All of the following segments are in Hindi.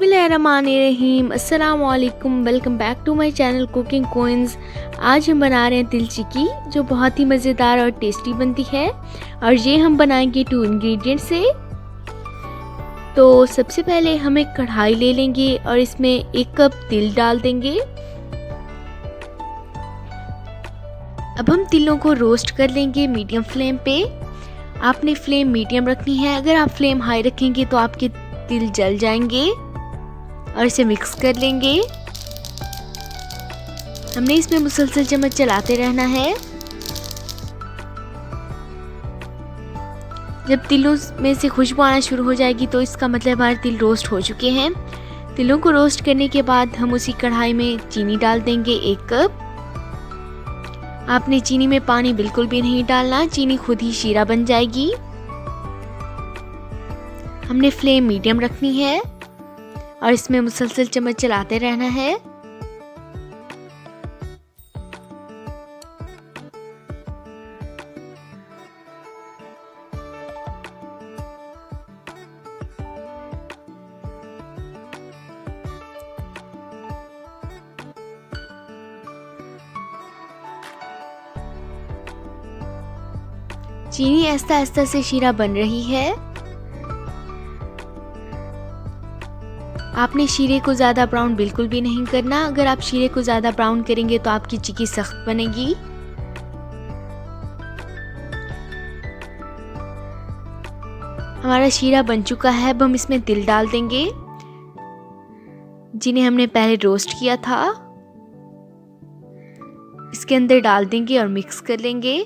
बिस्मिल्लाहिर्रहमानिर्रहीम। अस्सलाम वालेकुम। Welcome back to my channel cooking queens. आज हम बना रहे हैं तिल चिक्की, जो बहुत ही मज़ेदार और टेस्टी बनती है। और ये हम बनाएंगे 2 इंग्रेडिएंट से। तो सबसे पहले हम एक कढ़ाई ले लेंगे और इसमें 1 कप तिल डाल देंगे। अब हम तिलों को रोस्ट कर लेंगे मीडियम फ्लेम पे। आपने फ्लेम मीडियम रखनी है। अगर आप फ्लेम हाई रखेंगे तो आपके तिल जल जाएंगे। और इसे मिक्स कर लेंगे। हमने इसमें मुसलसल चम्मच चलाते रहना है। जब तिलों में से खुशबू आना शुरू हो जाएगी तो इसका मतलब हमारे तिल रोस्ट हो चुके हैं। तिलों को रोस्ट करने के बाद हम उसी कढ़ाई में चीनी डाल देंगे 1 कप। आपने चीनी में पानी बिल्कुल भी नहीं डालना, चीनी खुद ही शीरा बन जाएगी। हमने फ्लेम मीडियम रखनी है और इसमें मुसलसल चम्मच चलाते रहना है। चीनी आहिस्ता आहिस्ता से शीरा बन रही है। आपने शीरे को ज़्यादा ब्राउन बिल्कुल भी नहीं करना। अगर आप शीरे को ज़्यादा ब्राउन करेंगे तो आपकी चिक्की सख्त बनेगी। हमारा शीरा बन चुका है। अब हम इसमें तिल डाल देंगे, जिन्हें हमने पहले रोस्ट किया था। इसके अंदर डाल देंगे और मिक्स कर लेंगे।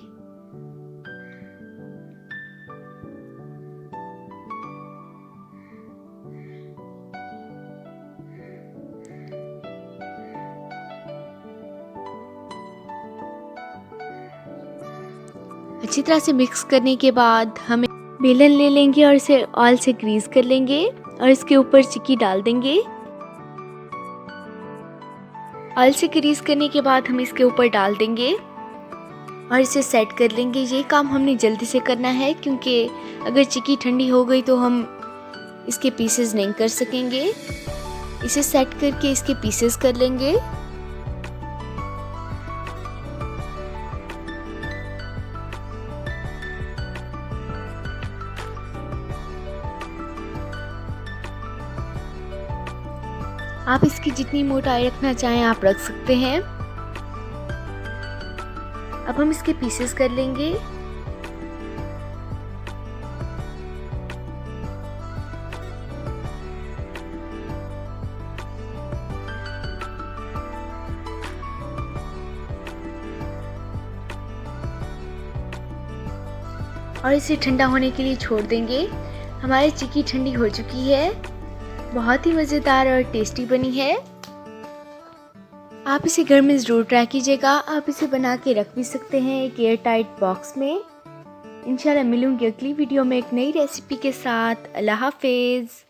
अच्छी तरह से मिक्स करने के बाद हम बेलन ले लेंगे और इसे ऑयल से ग्रीस कर लेंगे और इसके ऊपर चिक्की डाल देंगे। ऑयल से ग्रीस करने के बाद हम इसके ऊपर डाल देंगे और इसे सेट कर लेंगे। ये काम हमने जल्दी से करना है, क्योंकि अगर चिक्की ठंडी हो गई तो हम इसके पीसेस नहीं कर सकेंगे। इसे सेट करके इसके पीसेस कर लेंगे। आप इसकी जितनी मोटाई रखना चाहें आप रख सकते हैं। अब हम इसके पीसेस कर लेंगे। और इसे ठंडा होने के लिए छोड़ देंगे। हमारी चिक्की ठंडी हो चुकी है। बहुत ही मज़ेदार और टेस्टी बनी है। आप इसे घर में ज़रूर ट्राई कीजिएगा। आप इसे बना के रख भी सकते हैं एक एयर टाइट बॉक्स में। इंशाल्लाह मिलूंगी अगली वीडियो में एक नई रेसिपी के साथ। अल्लाह हाफिज़।